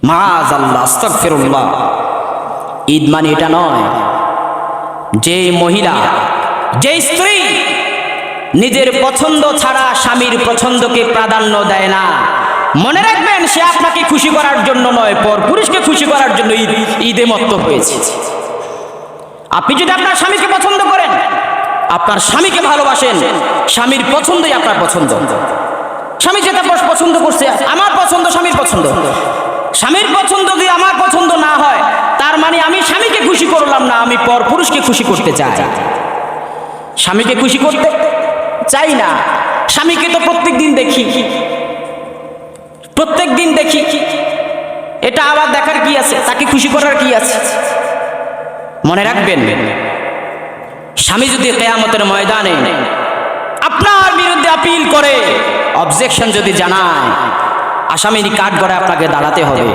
মাআযাল্লাহ, আস্তাগফিরুল্লাহ। ঈদ মানে এটা নয় যে মহিলা, যে স্ত্রী নিজের পছন্দ ছাড়া স্বামীর পছন্দকে প্রাধান্য দেয় না, মনে রাখবেন সে আপনাকে খুশি করার জন্য নয়, পরপুরুষকে খুশি করার জন্য ঈদে মত্ত হয়েছে। আপনি যদি আপনার স্বামীকে পছন্দ করেন, আপনার স্বামীকে ভালোবাসেন, স্বামীর পছন্দই আপনার পছন্দ। স্বামী যেটা পছন্দ করছে, আমার পছন্দ স্বামীর পছন্দ, স্বামীর পছন্দ যদি আমার পছন্দ না হয়, তার মানে আমি স্বামীকে খুশি করলাম না, আমি পরপুরুষকে খুশি করতে চাই। স্বামীকে খুশি করতে চাই না। স্বামীকে তো প্রত্যেক দিন দেখি, প্রত্যেক দিন দেখি, এটা আবার দেখার কি আছে? তাকে খুশি করার কি আছে? মনে রাখবেন, স্বামী যদি কিয়ামতের ময়দানে আপনার বিরুদ্ধে আপিল করে, অবজেকশন যদি জানায়, আসামির কাঠগড়ায় আপনাকে দাঁড়াতে হবে।